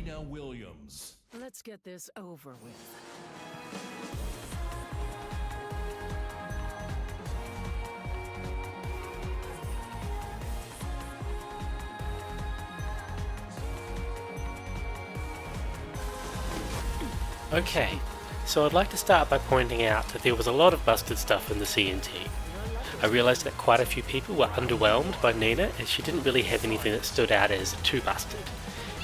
Serena Williams. Let's get this over with. Okay, so I'd like to start by pointing out that there was a lot of busted stuff in the CNT. I realised that quite a few people were underwhelmed by Nina as she didn't really have anything that stood out as too busted.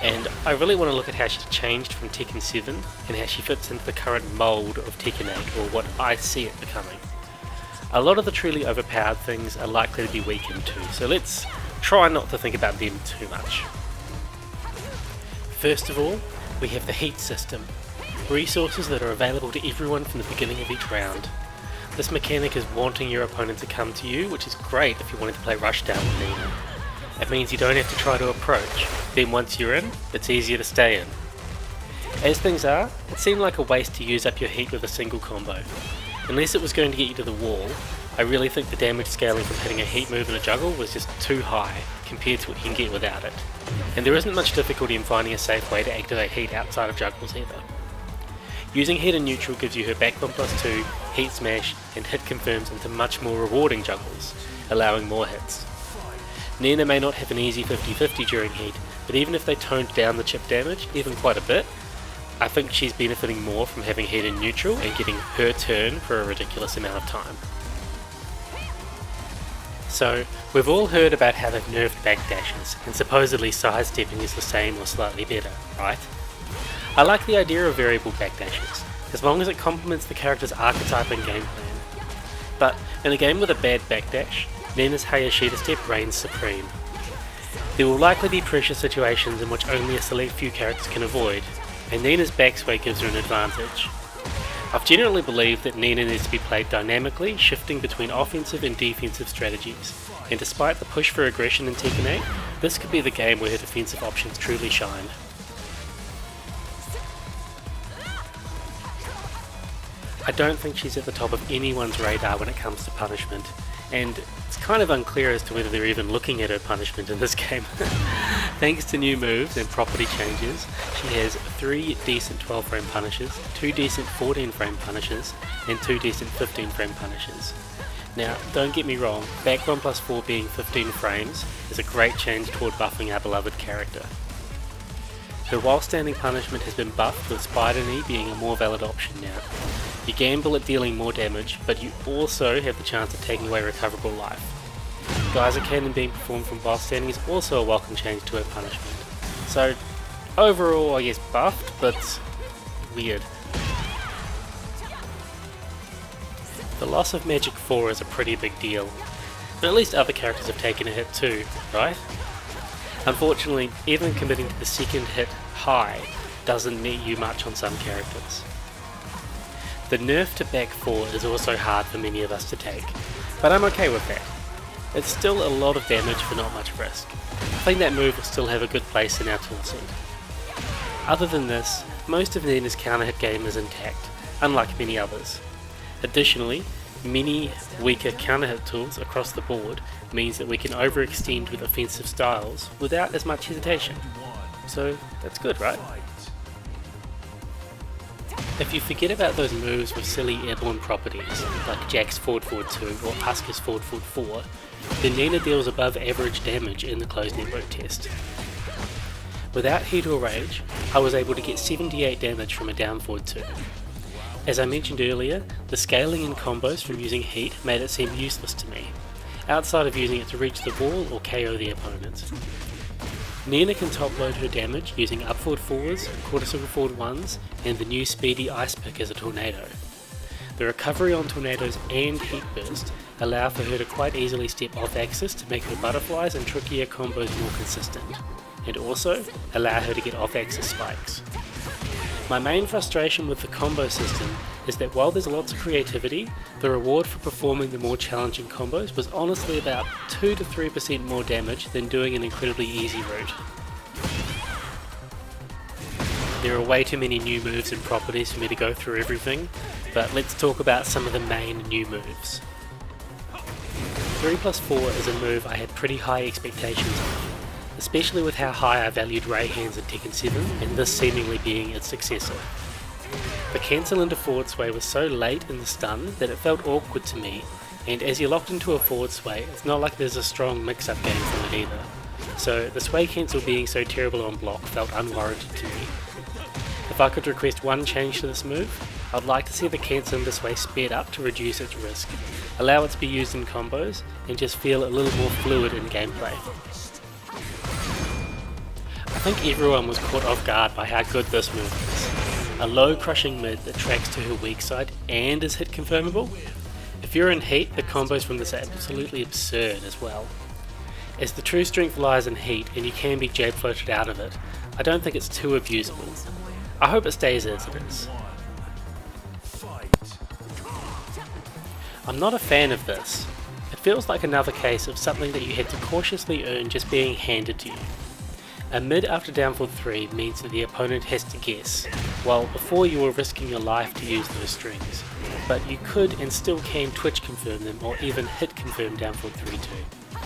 And I really want to look at how she's changed from Tekken 7 and how she fits into the current mould of Tekken 8, or what I see it becoming. A lot of the truly overpowered things are likely to be weakened too, so let's try not to think about them too much. First of all, we have the heat system. Resources that are available to everyone from the beginning of each round. This mechanic is wanting your opponent to come to you, which is great if you're wanting to play Rushdown with Nina. It means you don't have to try to approach, then once you're in, it's easier to stay in. As things are, it seemed like a waste to use up your heat with a single combo. Unless it was going to get you to the wall, I really think the damage scaling from hitting a heat move in a juggle was just too high compared to what you can get without it. And there isn't much difficulty in finding a safe way to activate heat outside of juggles either. Using hit in neutral gives you her back 1+2, heat smash, and hit confirms into much more rewarding juggles, allowing more hits. Nina may not have an easy 50-50 during heat, but even if they toned down the chip damage, even quite a bit, I think she's benefiting more from having heat in neutral and getting her turn for a ridiculous amount of time. So, we've all heard about how they've nerfed backdashes, and supposedly sidestepping is the same or slightly better, right? I like the idea of variable backdashes, as long as it complements the character's archetype and game plan. But in a game with a bad backdash, Nina's Hayashida step reigns supreme. There will likely be pressure situations in which only a select few characters can avoid, and Nina's backsway gives her an advantage. I've generally believed that Nina needs to be played dynamically, shifting between offensive and defensive strategies, and despite the push for aggression in Tekken 8, this could be the game where her defensive options truly shine. I don't think she's at the top of anyone's radar when it comes to punishment, and it's kind of unclear as to whether they're even looking at her punishment in this game. Thanks to new moves and property changes, she has 3 decent 12 frame punishes, 2 decent 14 frame punishes, and 2 decent 15 frame punishes. Now, don't get me wrong, back 1+4 being 15 frames is a great change toward buffing our beloved character. Her while standing punishment has been buffed, with Spider Knee being a more valid option now. You gamble at dealing more damage, but you also have the chance of taking away recoverable life. Geyser Cannon being performed from while standing is also a welcome change to her punishment. So, overall I guess buffed, but weird. The loss of Magic 4 is a pretty big deal, but at least other characters have taken a hit too, right? Unfortunately, even committing to the second hit high doesn't net you much on some characters. The nerf to back 4 is also hard for many of us to take, but I'm okay with that. It's still a lot of damage for not much risk. I think that move will still have a good place in our toolset. Other than this, most of Nina's counter hit game is intact, unlike many others. Additionally, many weaker counter hit tools across the board means that we can overextend with offensive styles without as much hesitation. So that's good, right? If you forget about those moves with silly airborne properties, like Jack's forward 2 or Asuka's forward 4, then Nina deals above average damage in the closed network test. Without heat or rage, I was able to get 78 damage from a down forward 2. As I mentioned earlier, the scaling in combos from using heat made it seem useless to me, outside of using it to reach the wall or KO the opponent. Nina can top load her damage using up forward 4s, quarter circle forward 1s, and the new speedy ice pick as a tornado. The recovery on tornadoes and heat burst allow for her to quite easily step off axis to make her butterflies and trickier combos more consistent, and also allow her to get off axis spikes. My main frustration with the combo system is that while there's lots of creativity, the reward for performing the more challenging combos was honestly about 2 to 3% more damage than doing an incredibly easy route. There are way too many new moves and properties for me to go through everything, but let's talk about some of the main new moves. 3+4 is a move I had pretty high expectations of. especially with how high I valued Ray hands in Tekken 7 and this seemingly being its successor. The cancel into forward sway was so late in the stun that it felt awkward to me, and as you're locked into a forward sway, it's not like there's a strong mix-up game from it either. So the sway cancel being so terrible on block felt unwarranted to me. If I could request one change to this move, I'd like to see the cancel into sway sped up to reduce its risk, allow it to be used in combos, and just feel a little more fluid in gameplay. I think everyone was caught off guard by how good this move is. A low crushing mid that tracks to her weak side and is hit confirmable. If you're in heat, the combos from this are absolutely absurd as well. As the true strength lies in heat and you can be jab floated out of it, I don't think it's too abusable. I hope it stays as it is. I'm not a fan of this. It feels like another case of something that you had to cautiously earn just being handed to you. A mid after downfall 3 means that the opponent has to guess, while before you were risking your life to use those strings, but you could and still can twitch confirm them or even hit confirm downfall 3 too.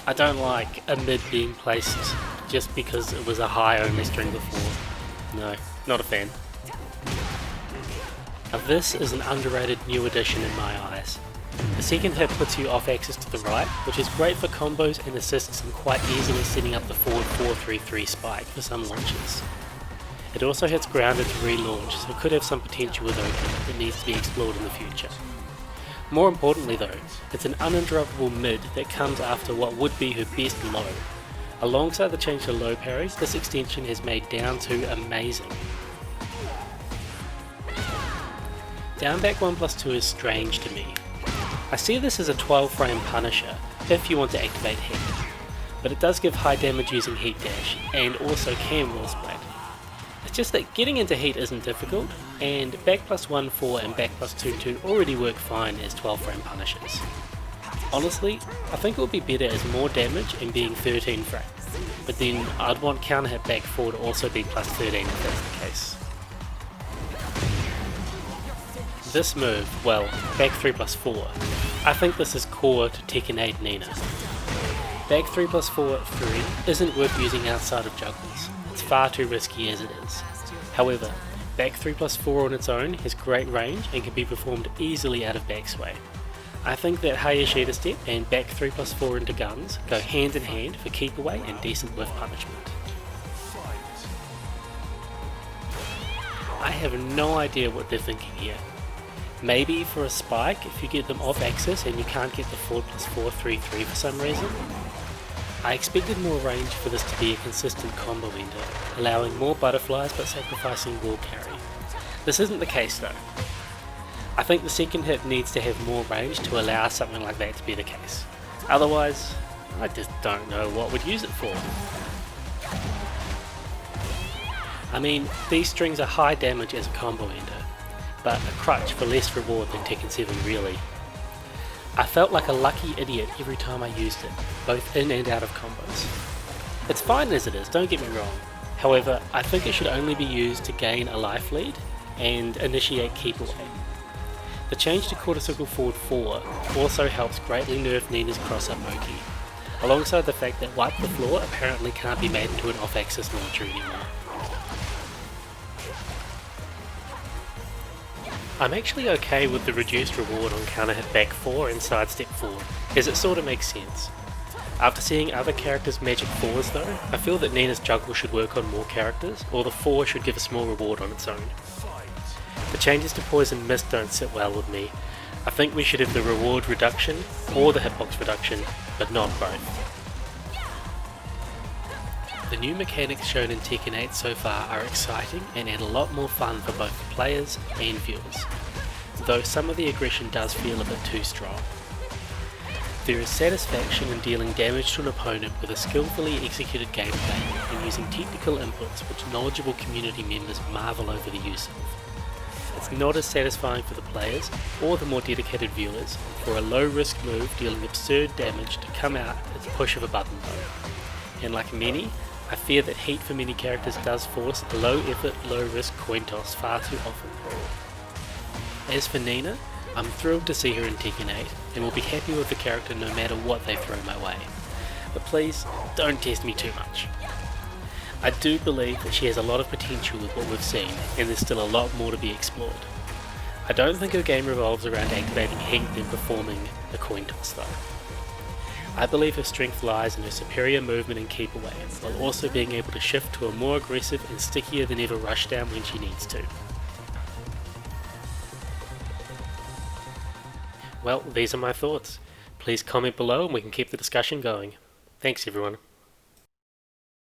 I don't like a mid being placed just because it was a high only string before. No, not a fan. Now this is an underrated new addition in my eyes. The second hit puts you off axis to the right, which is great for combos and assists in quite easily setting up the forward 4-3-3 spike for some launches. It also hits grounded to relaunch, so it could have some potential with open that needs to be explored in the future. More importantly though, it's an uninterruptible mid that comes after what would be her best low. Alongside the change to low parries, this extension has made down 2 amazing. Down back 1+2 is strange to me. I see this as a 12 frame punisher if you want to activate heat, but it does give high damage using heat dash and also can wall splat. It's just that getting into heat isn't difficult, and back +1-4 and back +2-2 already work fine as 12 frame punishers. Honestly, I think it would be better as more damage and being 13 frame, but then I'd want counter hit back 4 to also be +13 if that's the case. This move, well, back 3+4, I think this is core to Tekken 8 Nina. Back 3+4-3 isn't worth using outside of juggles, it's far too risky as it is. However, back 3+4 on its own has great range and can be performed easily out of back sway. I think that Hayashida step and back 3+4 into guns go hand in hand for keep away and decent whiff punishment. I have no idea what they're thinking here. Maybe for a spike if you get them off axis and you can't get the 4+4-3-3 for some reason. I expected more range for this to be a consistent combo ender, allowing more butterflies but sacrificing wall carry. This isn't the case though. I think the second hit needs to have more range to allow something like that to be the case. Otherwise, I just don't know what would use it for. I mean, these strings are high damage as a combo ender, but a crutch for less reward than Tekken 7 really. I felt like a lucky idiot every time I used it, both in and out of combos. It's fine as it is, don't get me wrong. However, I think it should only be used to gain a life lead and initiate keep away. The change to quarter circle forward 4 also helps greatly nerf Nina's cross-up Moki, alongside the fact that wipe the floor apparently can't be made into an off-axis launcher anymore. I'm actually okay with the reduced reward on counter hit back 4 and sidestep forward, as it sorta makes sense. After seeing other characters magic forwards though, I feel that Nina's juggle should work on more characters, or the 4 should give a small reward on its own. The changes to poison mist don't sit well with me. I think we should have the reward reduction, or the hitbox reduction, but not both. The new mechanics shown in Tekken 8 so far are exciting and add a lot more fun for both the players and viewers, though some of the aggression does feel a bit too strong. There is satisfaction in dealing damage to an opponent with a skillfully executed gameplay and using technical inputs which knowledgeable community members marvel over the use of. It's not as satisfying for the players or the more dedicated viewers for a low risk move dealing absurd damage to come out at the push of a button though, and like many, I fear that heat for many characters does force a low effort, low risk coin toss far too often. As for Nina, I'm thrilled to see her in Tekken 8 and will be happy with the character no matter what they throw my way. but please don't test me too much. I do believe that she has a lot of potential with what we've seen, and there's still a lot more to be explored. I don't think her game revolves around activating heat then performing a coin toss though. I believe her strength lies in her superior movement and keep away, while also being able to shift to a more aggressive and stickier than ever rushdown when she needs to. Well, these are my thoughts. Please comment below and we can keep the discussion going. Thanks everyone.